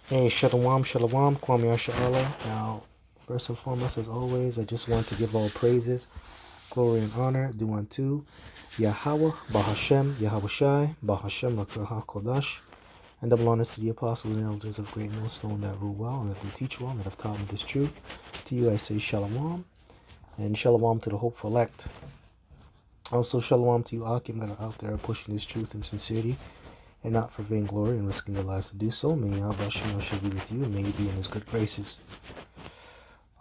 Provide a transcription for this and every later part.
Hey, Shalom, Shalom, Kwame Ashala. Now, first and foremost, as always, I just want to give all praises, glory, and honor due unto Yahweh, Bahashem, Yahweh Shai, Bahashem, HaKodash, and double honors to the apostles and elders of Great Millstone that rule well and that do teach well and that have taught me this truth. To you I say Shalom, and Shalom to the hopeful elect. Also, Shalom to you, Akim, that are out there pushing this truth in sincerity and not for vainglory and risking their lives to do so. May Yahweh Shai be with you, and may you be in his good graces.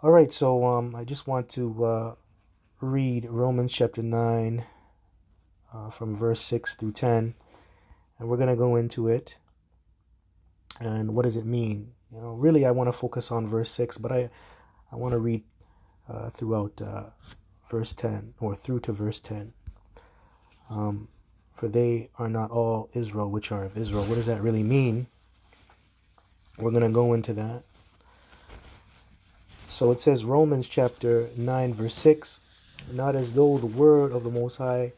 All right, so I just want to read Romans chapter 9 from verse 6 through 10, and we're going to go into it. And what does it mean? Really, I want to focus on verse 6, but I want to read throughout verse 10, or through to verse 10. For they are not all Israel which are of Israel. What does that really mean? We're going to go into that. So it says, Romans chapter 9 verse 6, not as though the word of the Most High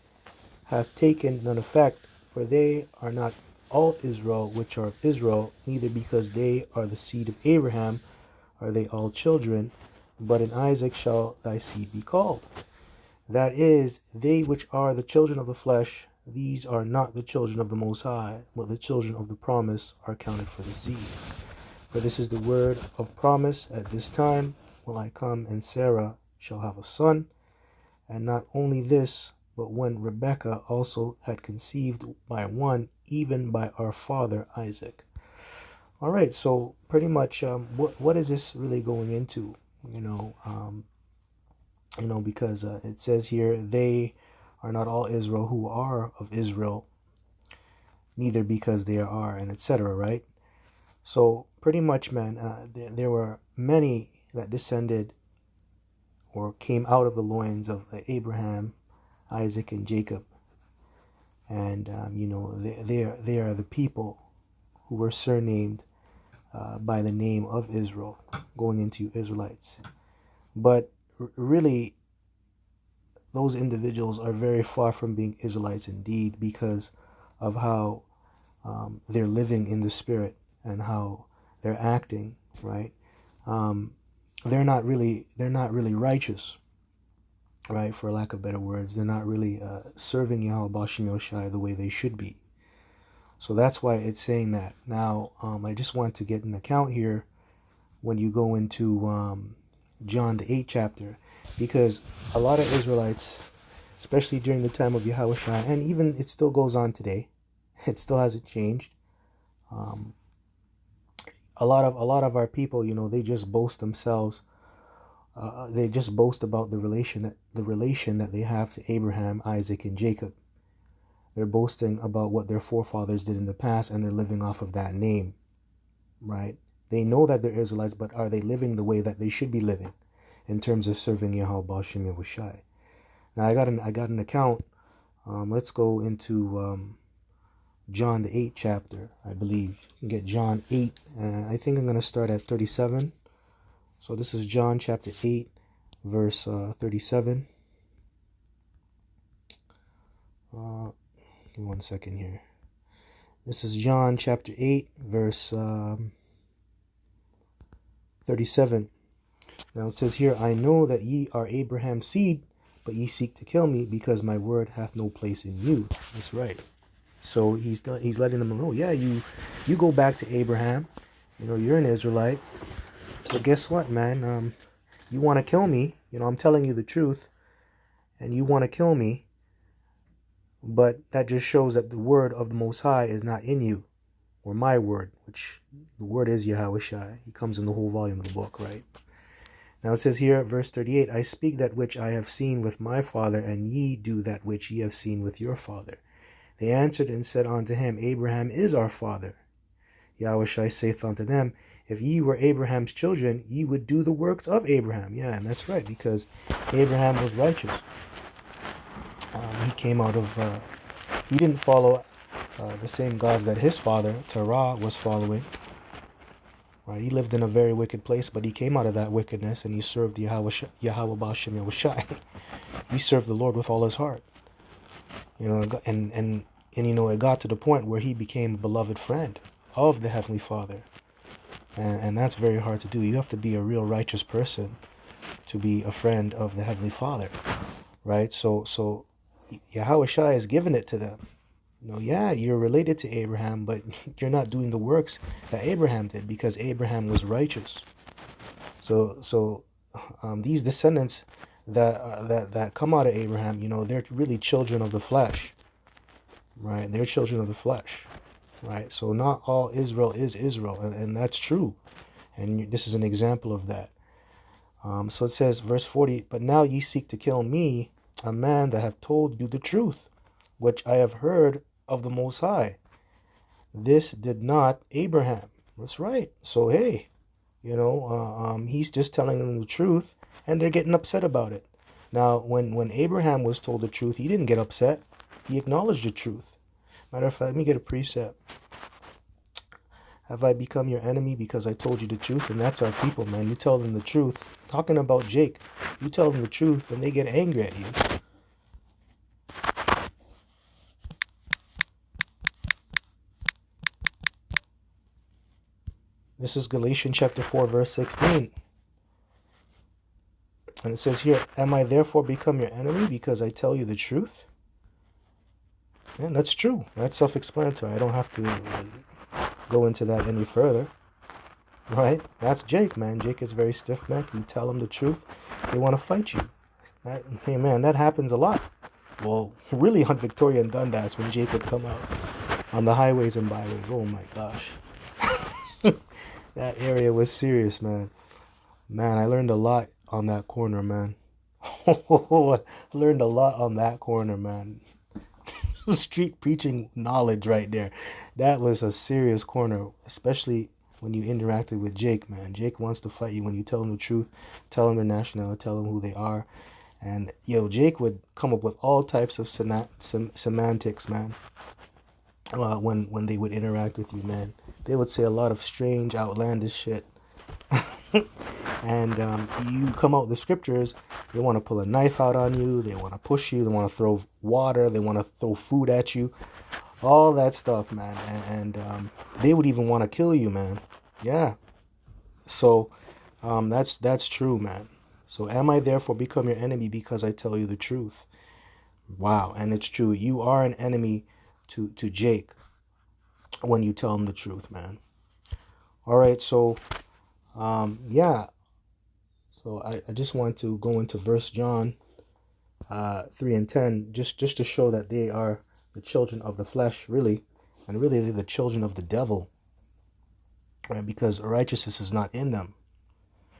hath taken none effect, for they are not all Israel which are of Israel, neither because they are the seed of Abraham are they all children, but in Isaac shall thy seed be called. That is, they which are the children of the flesh, these are not the children of the Most High, but the children of the promise are counted for the seed. For this is the word of promise, at this time will I come, and Sarah shall have a son. And not only this, but when Rebekah also had conceived by one, even by our father Isaac. All right, so pretty much, what is this really going into? Because it says here, they are not all Israel who are of Israel, neither because they are, and etc. Right? So pretty much, man, there were many that descended or came out of the loins of Abraham, Isaac, and Jacob. And, they are the people who were surnamed by the name of Israel, going into Israelites. But really, those individuals are very far from being Israelites indeed, because of how they're living in the spirit and how they're acting, right? They're not really righteous, right? For lack of better words, they're not really serving Yahweh Bashim Yoshai the way they should be. So that's why it's saying that. Now, I just want to get an account here when you go into John the 8th chapter, because a lot of Israelites, especially during the time of Yahushua, and even it still goes on today, it still hasn't changed. A lot of our people, they just boast themselves. They just boast about the relation that they have to Abraham, Isaac, and Jacob. They're boasting about what their forefathers did in the past, and they're living off of that name, right? They know that they're Israelites, but are they living the way that they should be living in terms of serving Yahweh Bashim Yahushai? Now I got an account. Let's go into John the 8th chapter, I believe. You can get John 8. I think I'm going to start at 37. So this is John chapter 8, verse 37. Give me 1 second here. This is John chapter 8, verse 37. Now it says here, I know that ye are Abraham's seed, but ye seek to kill me, because my word hath no place in you. That's right. So he's letting them know, yeah, you go back to Abraham. You're an Israelite. But guess what, man? You want to kill me. I'm telling you the truth, and you want to kill me. But that just shows that the word of the Most High is not in you, or my word, which the word is Yahweh Shai. He comes in the whole volume of the book, right? Now it says here, verse 38, I speak that which I have seen with my father, and ye do that which ye have seen with your father. They answered and said unto him, Abraham is our father. Yahweh Shai saith unto them, if ye were Abraham's children, ye would do the works of Abraham. Yeah, and that's right, because Abraham was righteous. He came out of, he didn't follow the same gods that his father, Terah, was following. Right? He lived in a very wicked place, but he came out of that wickedness, and he served Yahweh Bashim Yahushai. He served the Lord with all his heart. And it got to the point where he became a beloved friend of the Heavenly Father. And that's very hard to do. You have to be a real righteous person to be a friend of the Heavenly Father, right? So Yahweh Shai has given it to them. Yeah, you're related to Abraham, but you're not doing the works that Abraham did because Abraham was righteous. So these descendants that come out of Abraham, they're really children of the flesh, right? They're children of the flesh, right? So not all Israel is Israel, and that's true. And this is an example of that. So it says, verse 40, but now ye seek to kill me, a man that have told you the truth, which I have heard of the Most High. This did not Abraham. That's right. So, hey, he's just telling them the truth, and they're getting upset about it. Now, when Abraham was told the truth, he didn't get upset. He acknowledged the truth. Matter of fact, let me get a precept. Have I become your enemy because I told you the truth? And that's our people, man. You tell them the truth. Talking about Jake, you tell them the truth, and they get angry at you. This is Galatians chapter 4, verse 16. And it says here, am I therefore become your enemy because I tell you the truth? And that's true. That's self-explanatory. I don't have to go into that any further. Right? That's Jake, man. Jake is very stiff-necked. You tell them the truth, they want to fight you. Hey, man, that happens a lot. Well, really on Victoria and Dundas when Jake would come out on the highways and byways. Oh, my gosh. That area was serious, man. Man, I learned a lot on that corner, man. I learned a lot on that corner, man. Street preaching knowledge right there. That was a serious corner, especially when you interacted with Jake, man. Jake wants to fight you when you tell him the truth, tell him their nationality, tell him who they are. And, Jake would come up with all types of semantics, man, when they would interact with you, man. They would say a lot of strange, outlandish shit. And you come out with the scriptures, they want to pull a knife out on you, they want to push you, they want to throw water, they want to throw food at you, all that stuff, man. And they would even want to kill you, man. Yeah. So that's true, man. So am I therefore become your enemy because I tell you the truth? Wow. And it's true. You are an enemy to Jake when you tell him the truth, man. All right. So yeah. So I just want to go into verse John 3 and 10 just to show that they are the children of the flesh, really, and really they're the children of the devil, right? Because righteousness is not in them.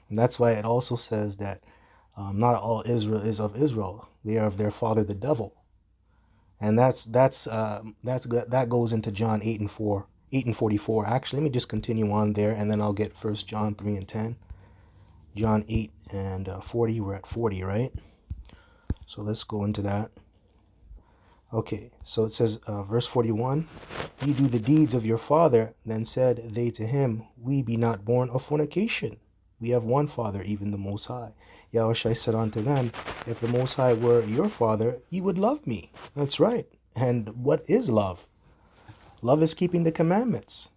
And that's why it also says that not all Israel is of Israel; they are of their father, the devil. And that goes into John 8 and 44. Actually, let me just continue on there, and then I'll get First John 3 and 10. John 8 and 40. We're at 40, right? So let's go into that. Okay, so it says, verse 41, ye do the deeds of your father. Then said they to him, we be not born of fornication. We have one Father, even the Most High. Yahushua said unto them, if the Most High were your Father, ye would love me. That's right. And what is love? Love is keeping the commandments.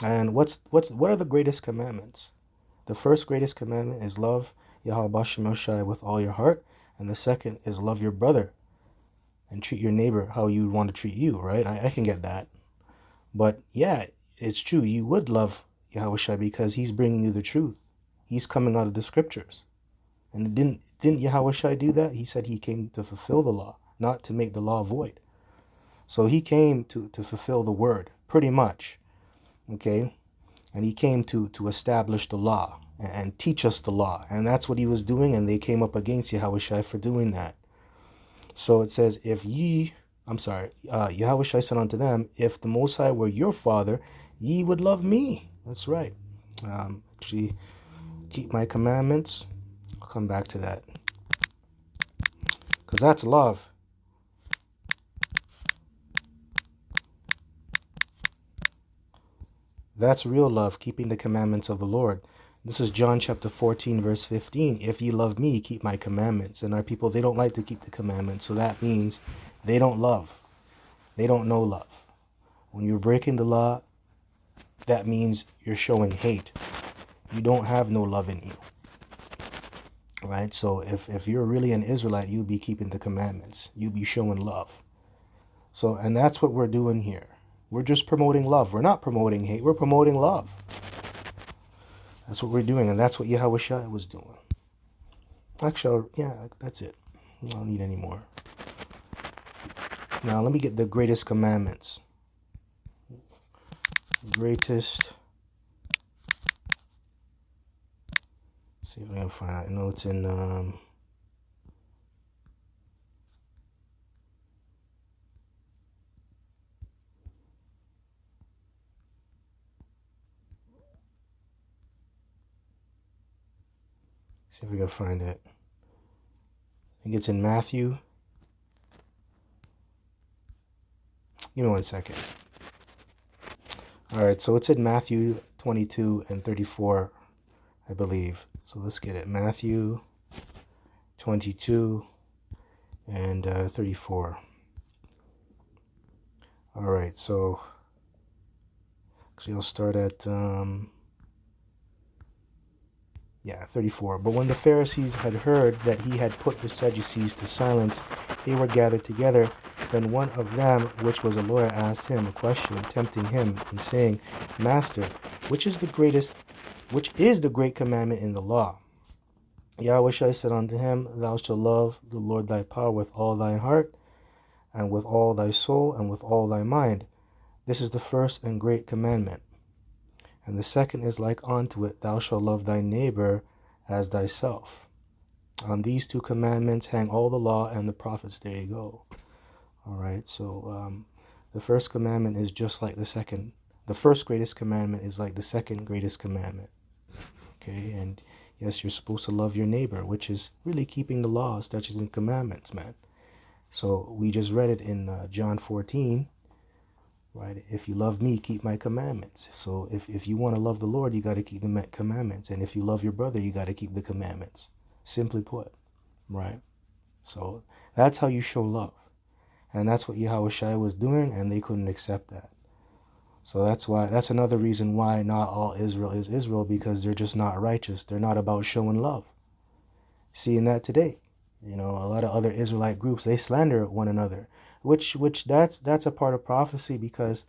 And what are the greatest commandments? The first greatest commandment is love Yahweh Bashem Shai with all your heart. And the second is love your brother and treat your neighbor how you would want to treat you, right? I can get that. But yeah, it's true. You would love Yahweh Shai because he's bringing you the truth. He's coming out of the scriptures. And didn't Yahweh Shai do that? He said he came to fulfill the law, not to make the law void. So he came to fulfill the word, pretty much. Okay? And he came to establish the law and teach us the law. And that's what he was doing, and they came up against Yahweh Shai for doing that. So it says, Yahweh Shai said unto them, if the Most High were your Father, ye would love me. That's right. Actually, keep my commandments. I'll come back to that. Because that's love. That's real love, keeping the commandments of the Lord. This is John chapter 14, verse 15. If ye love me, keep my commandments. And our people, they don't like to keep the commandments. So that means they don't love. They don't know love. When you're breaking the law, that means you're showing hate. You don't have no love in you. Right? So if you're really an Israelite, you'll be keeping the commandments. You'll be showing love. So, and that's what we're doing here. We're just promoting love. We're not promoting hate. We're promoting love. That's what we're doing, and that's what Yahushua was doing. Actually, yeah, that's it. I don't need any more. Now, let me get the greatest commandments. Greatest. Let's see if I can find out. I know it's in... see if we can find it. I think it's in Matthew. Give me 1 second. All right, so it's in Matthew 22 and 34, I believe. So let's get it. Matthew 22 and 34. All right, so actually I'll start at 34. But when the Pharisees had heard that he had put the Sadducees to silence, they were gathered together. Then one of them, which was a lawyer, asked him a question, tempting him, and saying, Master, which is the great commandment in the law? Yahushua said unto him, Thou shalt love the Lord thy power with all thy heart, and with all thy soul, and with all thy mind. This is the first and great commandment. And the second is like unto it, Thou shalt love thy neighbor as thyself. On these two commandments hang all the law and the prophets. There you go. All right, so the first commandment is just like the second. The first greatest commandment is like the second greatest commandment. Okay, and yes, you're supposed to love your neighbor, which is really keeping the law, statutes, and commandments, man. So we just read it in John 14, right? If you love me, keep my commandments. So if you want to love the Lord, you got to keep the commandments. And if you love your brother, you got to keep the commandments. Simply put, right? So that's how you show love. And that's what Yahushua was doing, and they couldn't accept that. So that's another reason why not all Israel is Israel, because they're just not righteous. They're not about showing love. Seeing that today. You know, a lot of other Israelite groups, they slander one another, which that's a part of prophecy, because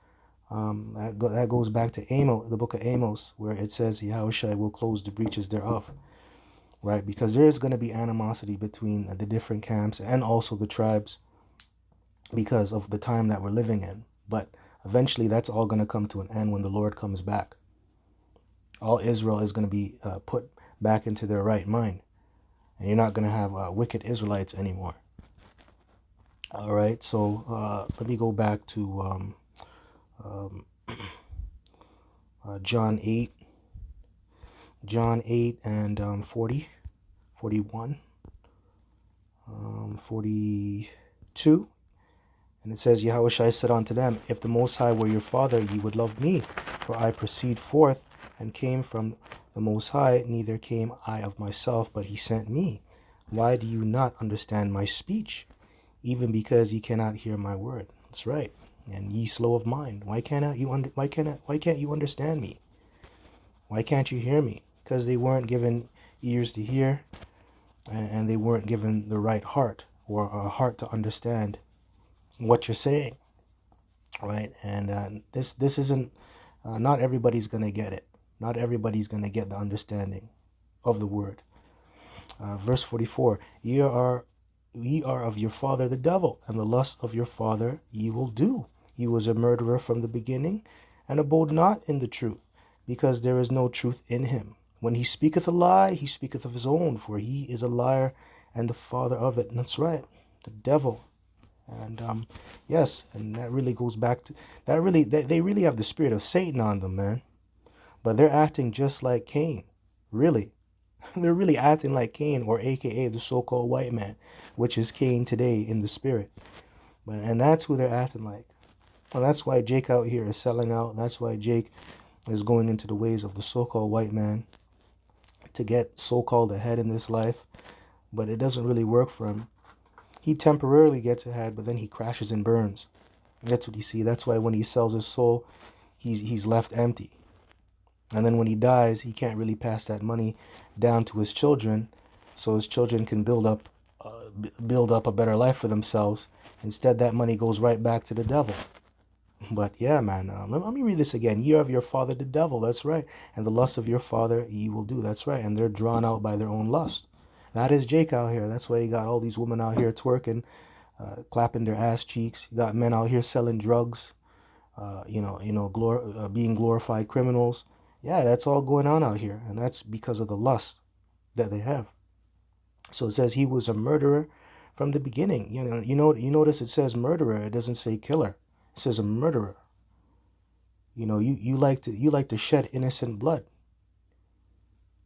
that goes back to Amos, the book of Amos, where it says Yahushua will close the breaches thereof, right? Because there is going to be animosity between the different camps and also the tribes, because of the time that we're living in. But eventually that's all going to come to an end when the Lord comes back. All Israel is going to be put back into their right mind. And you're not going to have wicked Israelites anymore. All right, so let me go back to John 8. John 8 and 40, 41, 42. And it says, Yahushua said unto them, If the Most High were your Father, ye would love me. For I proceed forth and came from the Most High, neither came I of myself, but he sent me. Why do you not understand my speech? Even because ye cannot hear my word. That's right. And ye slow of mind. Why can't you understand me? Why can't you hear me? Because they weren't given ears to hear, and they weren't given the right heart, or a heart to understand what you're saying, right? And this isn't, not everybody's going to get it. Not everybody's going to get the understanding of the word. Verse 44, ye are of your father the devil, and the lust of your father ye will do. He was a murderer from the beginning, and abode not in the truth, because there is no truth in him. When he speaketh a lie, he speaketh of his own, for he is a liar and the father of it. And that's right, the devil. And yes, and that really goes back to that. Really, they really have the spirit of Satan on them, man. But they're acting just like Cain. Really, they're really acting like Cain, or AKA the so-called white man, which is Cain today in the spirit. And that's who they're acting like. And that's why Jake out here is selling out. That's why Jake is going into the ways of the so-called white man to get so-called ahead in this life. But it doesn't really work for him. He temporarily gets ahead, but then he crashes and burns. That's what you see. That's why when he sells his soul, he's left empty. And then when he dies, he can't really pass that money down to his children, so his children can build up a better life for themselves. Instead, that money goes right back to the devil. But yeah, man, let me read this again. Ye are of your father the devil, that's right. And the lust of your father ye will do, that's right. And they're drawn out by their own lust. That is Jake out here. That's why you got all these women out here twerking, clapping their ass cheeks. You got men out here selling drugs, being glorified criminals. Yeah, that's all going on out here. And that's because of the lust that they have. So it says he was a murderer from the beginning. You notice it says murderer. It doesn't say killer. It says a murderer. You like to shed innocent blood,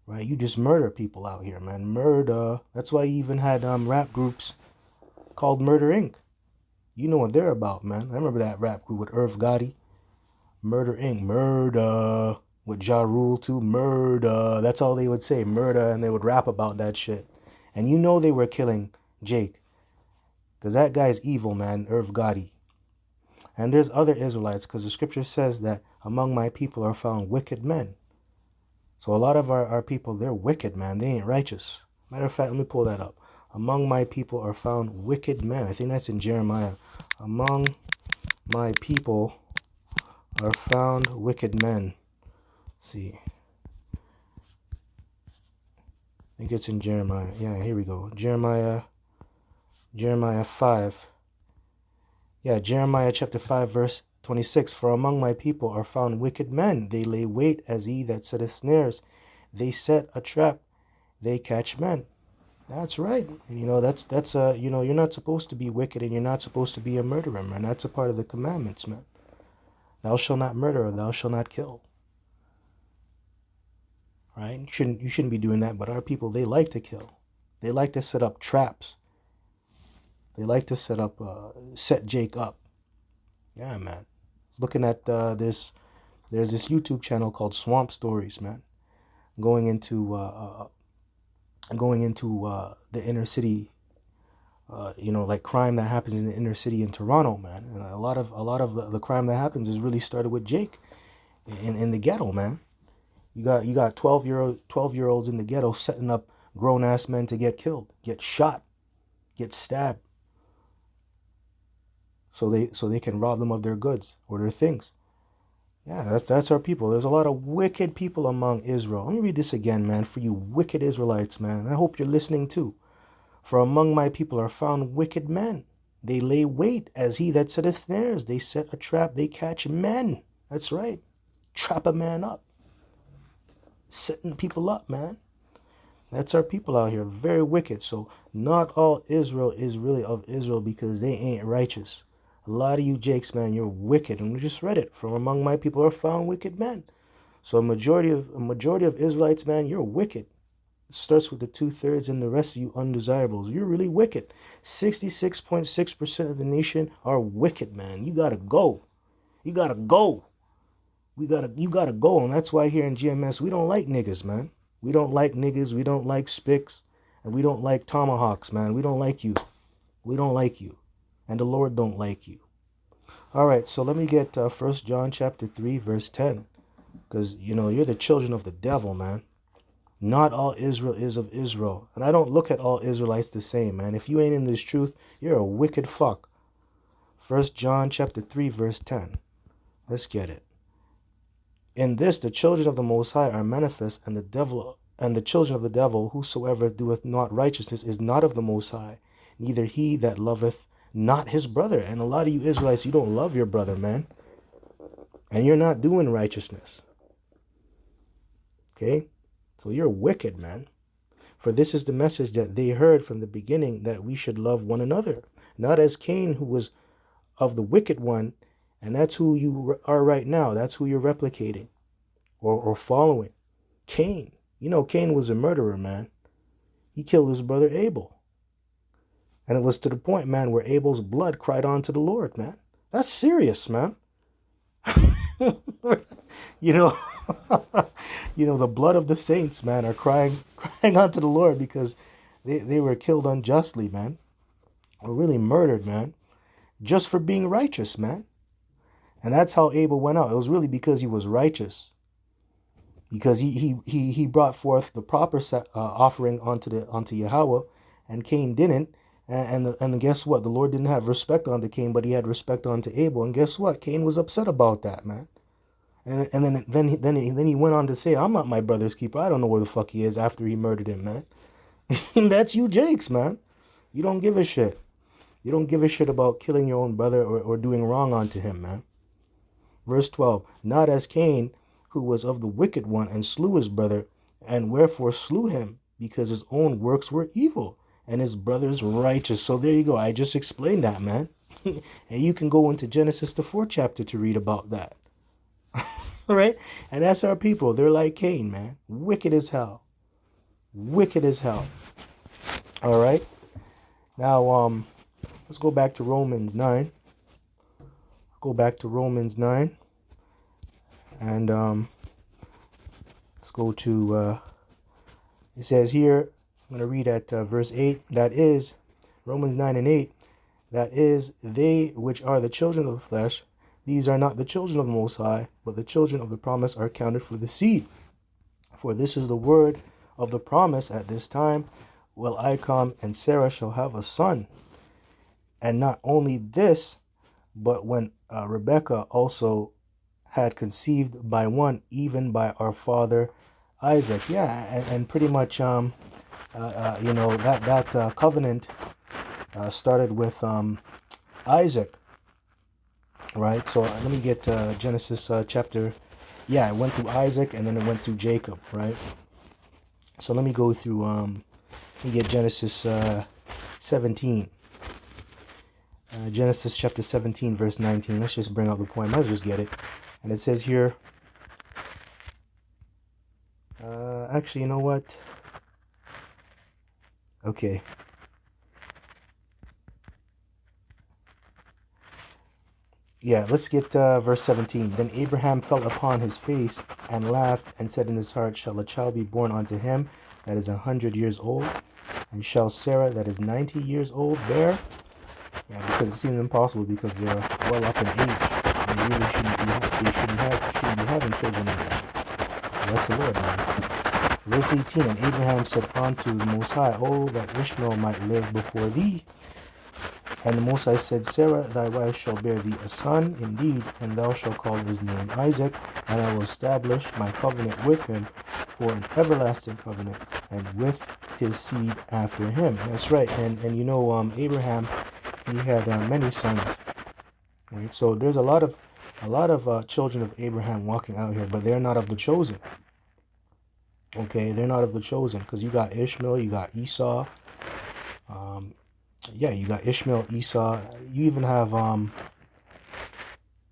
right? You just murder people out here, man. Murder. That's why you even had rap groups called Murder Inc. You know what they're about, man. I remember that rap group with Irv Gotti. Murder Inc. Murder. With Ja Rule too. Murder. That's all they would say. Murder. And they would rap about that shit. And you know they were killing Jake. Because that guy's evil, man. Irv Gotti. And there's other Israelites. Because the scripture says that among my people are found wicked men. So a lot of our people, they're wicked, man. They ain't righteous. Matter of fact, let me pull that up. Among my people are found wicked men. I think that's in Jeremiah. Among my people are found wicked men. Let's see. I think it's in Jeremiah. Yeah, here we go. Jeremiah 5. Yeah, Jeremiah chapter 5, verse 26. For among my people are found wicked men. They lay wait as he that setteth snares. They set a trap. They catch men. That's right. And that's you're not supposed to be wicked, and you're not supposed to be a murderer, man. That's a part of the commandments, man. Thou shalt not murder, thou shalt not kill. Right? You shouldn't be doing that, but our people, they like to kill. They like to set up traps. They like to set Jake up. Yeah, man. Looking at there's this YouTube channel called Swamp Stories, man. Going into the inner city, like crime that happens in the inner city in Toronto, man. And a lot of the crime that happens is really started with Jake in the ghetto, man. You got 12-year-olds in the ghetto setting up grown ass men to get killed, get shot, get stabbed, so they can rob them of their goods or their things. Yeah, that's our people. There's a lot of wicked people among Israel. Let me read this again, man, for you wicked Israelites, man. I hope you're listening too. For among my people are found wicked men. They lay wait as he that setteth snares. They set a trap. They catch men. That's right. Trap a man up. Setting people up, man. That's our people out here. Very wicked. So not all Israel is really of Israel because they ain't righteous. A lot of you Jakes, man, you're wicked. And we just read it. From among my people are found wicked men. So a majority of Israelites, man, you're wicked. It starts with the 2/3 and the rest of you undesirables. You're really wicked. 66.6% of the nation are wicked, man. You gotta go. You gotta go. You gotta go. And that's why here in GMS, we don't like niggas, man. We don't like niggas. We don't like spics. And we don't like tomahawks, man. We don't like you. We don't like you. And the Lord don't like you. All right, so let me get 1 John chapter 3, verse 10. Because, you're the children of the devil, man. Not all Israel is of Israel. And I don't look at all Israelites the same, man. If you ain't in this truth, you're a wicked fuck. 1 John chapter 3, verse 10. Let's get it. In this the children of the Most High are manifest, and the children of the devil, whosoever doeth not righteousness is not of the Most High, neither he that loveth not his brother. And a lot of you Israelites, you don't love your brother, man. And you're not doing righteousness. Okay? So you're wicked, man. For this is the message that they heard from the beginning, that we should love one another. Not as Cain, who was of the wicked one, and that's who you are right now. That's who you're replicating or following. Cain. Cain was a murderer, man. He killed his brother Abel. And it was to the point, man, where Abel's blood cried on to the Lord, man. That's serious, man. The blood of the saints, man, are crying onto the Lord because they were killed unjustly, man. Or really murdered, man. Just for being righteous, man. And that's how Abel went out. It was really because he was righteous. because he brought forth the proper offering onto Yahweh, and Cain didn't. And guess what? The Lord didn't have respect unto Cain, but he had respect unto Abel. And guess what? Cain was upset about that, man. And then he went on to say, I'm not my brother's keeper. I don't know where the fuck he is after he murdered him, man. That's you, Jakes, man. You don't give a shit. You don't give a shit about killing your own brother or doing wrong unto him, man. Verse 12, not as Cain, who was of the wicked one, and slew his brother, and wherefore slew him, because his own works were evil, and his brother's righteous. So there you go. I just explained that, man. And you can go into Genesis, the 4th chapter, to read about that. Right? And that's our people. They're like Cain, man. Wicked as hell. Wicked as hell. All right? Now, let's go back to Romans 9. Go back to Romans 9. And let's go to, it says here, I'm going to read at verse 8. That is, Romans 9 and 8. That is, they which are the children of the flesh, these are not the children of the Most High, but the children of the promise are counted for the seed. For this is the word of the promise at this time, will I come, and Sarah shall have a son. And not only this, but when Rebekah also had conceived by one, even by our father Isaac. Yeah, and pretty much, that covenant started with Isaac. Right, so let me get Genesis chapter. Yeah, it went through Isaac and then it went through Jacob, right? So let me go through. Let me get Genesis 17. Genesis chapter 17, verse 19. Let's just bring out the point. Let's just get it. And it says here. Actually, you know what? Okay. Yeah, let's get verse 17. Then Abraham fell upon his face and laughed and said in his heart, shall a child be born unto him that is 100 years old? And shall Sarah that is 90 years old bear? Yeah, because it seems impossible because they're well up in age. And they really shouldn't be having children anymore. Bless the Lord, man. Verse 18, and Abraham said unto the Most High, oh, that Ishmael might live before thee. And the Most High said, Sarah, thy wife, shall bear thee a son, indeed, and thou shalt call his name Isaac, and I will establish my covenant with him for an everlasting covenant, and with his seed after him. That's right. And Abraham, he had many sons. Right. So there's a lot of children of Abraham walking out here, but they're not of the chosen. Okay, they're not of the chosen, because you got Ishmael, you got Esau. Yeah, you got Ishmael, Esau. You even have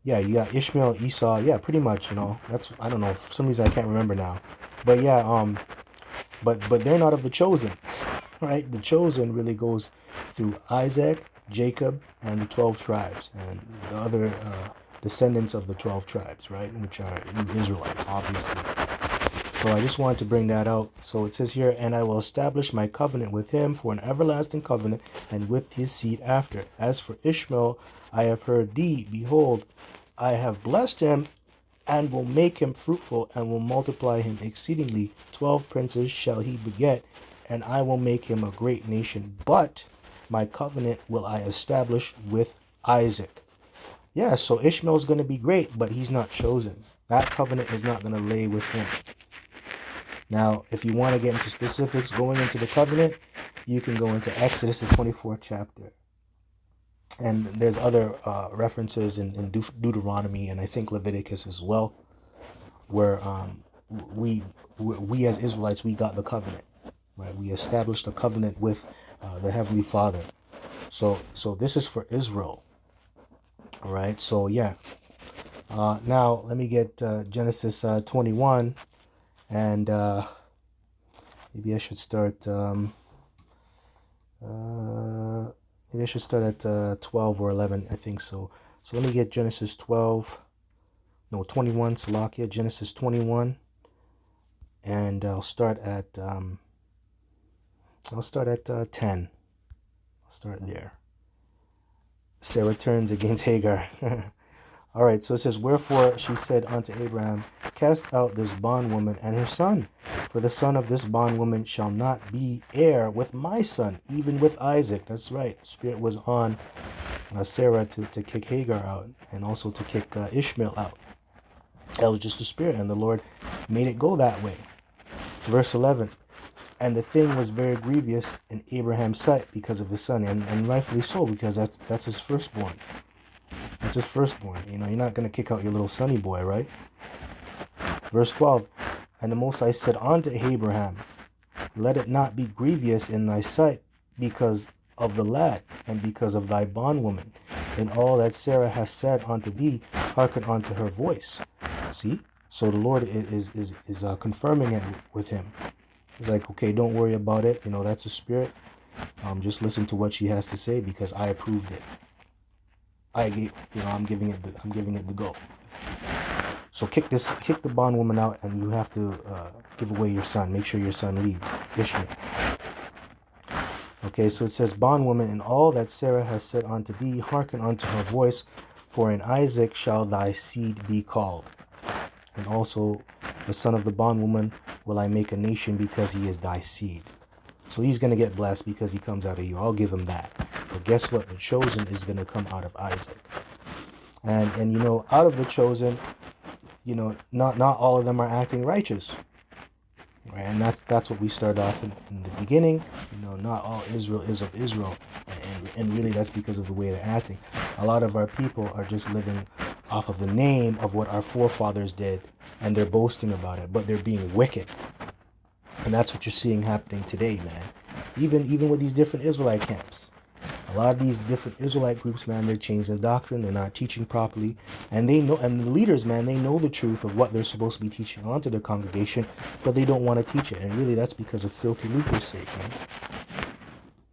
you got Ishmael, Esau. Yeah, pretty much, That's, I don't know, for some reason I can't remember now. But yeah, but they're not of the chosen. Right? The chosen really goes through Isaac, Jacob, and the 12 tribes, and the other descendants of the 12 tribes, right? Which are the Israelites, obviously. So I just wanted to bring that out. So it says here, and I will establish my covenant with him for an everlasting covenant, and with his seed after. As for Ishmael, I have heard thee. Behold, I have blessed him, and will make him fruitful, and will multiply him exceedingly. 12 princes shall he beget, and I will make him a great nation. But my covenant will I establish with Isaac. Yeah, so Ishmael's going to be great, but he's not chosen. That covenant is not going to lay with him. Now, if you want to get into specifics going into the covenant, you can go into Exodus, the 24th chapter. And there's other references in Deuteronomy and I think Leviticus as well, where we as Israelites, we got the covenant, right? We established a covenant with the Heavenly Father. So this is for Israel, all right? So yeah. Now let me get Genesis 21. And maybe I should start. Maybe I should start at 12 or 11. I think so. So let me get Genesis 21. Salakia, Genesis 21, and I'll start at 10. I'll start there. Sarah turns against Hagar. All right, so it says, wherefore she said unto Abraham, cast out this bondwoman and her son, for the son of this bondwoman shall not be heir with my son, even with Isaac. That's right. Spirit was on Sarah to kick Hagar out and also to kick Ishmael out. That was just the spirit, and the Lord made it go that way. Verse 11, and the thing was very grievous in Abraham's sight because of his son, and rightfully so, because that's his firstborn. That's his firstborn. You know, you're not going to kick out your little sonny boy, right? Verse 12, and the Most High said unto Abraham, let it not be grievous in thy sight because of the lad, and because of thy bondwoman. In all that Sarah has said unto thee, hearken unto her voice. See? So the Lord is confirming it with him. He's like, okay, don't worry about it. You know, that's a spirit. Just listen to what she has to say because I approved it. I'm giving it the go. So kick the bondwoman out, and you have to give away your son. Make sure your son leaves, Ishmael. Okay, so it says, bondwoman, in all that Sarah has said unto thee, hearken unto her voice, for in Isaac shall thy seed be called. And also, the son of the bondwoman will I make a nation because he is thy seed. So he's going to get blessed because he comes out of you. I'll give him that. But guess what? The chosen is going to come out of Isaac. And you know, out of the chosen, you know, not all of them are acting righteous. Right? And that's what we start off in the beginning. You know, not all Israel is of Israel. And really that's because of the way they're acting. A lot of our people are just living off of the name of what our forefathers did, and they're boasting about it, but they're being wicked. And that's what you're seeing happening today, man. Even with these different Israelite camps. A lot of these different Israelite groups, man, they're changing the doctrine. They're not teaching properly. And they know, and the leaders, man, they know the truth of what they're supposed to be teaching onto their congregation, but they don't want to teach it. And really, that's because of filthy lucre's sake, man.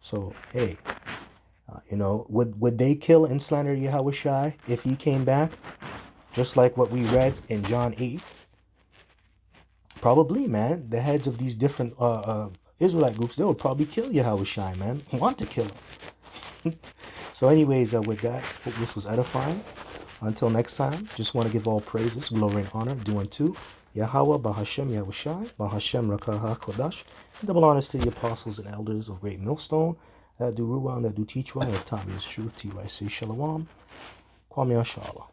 So, hey, you know, would they kill and slander Yahushua if he came back? Just like what we read in John 8. Probably, man. The heads of these different Israelite groups, they would probably kill Yahushua, man. Want to kill him. So anyways, with that, hope this was edifying. Until next time, just want to give all praises, glory, and honor due unto Yahweh, Bahashem, Yahushai, Bahashem, Rakah HaKodash, and double honors to the apostles and elders of Great Millstone that do Ruah and that do teach right, have taught me his truth to you. I say Shalom, Kwame Ashala.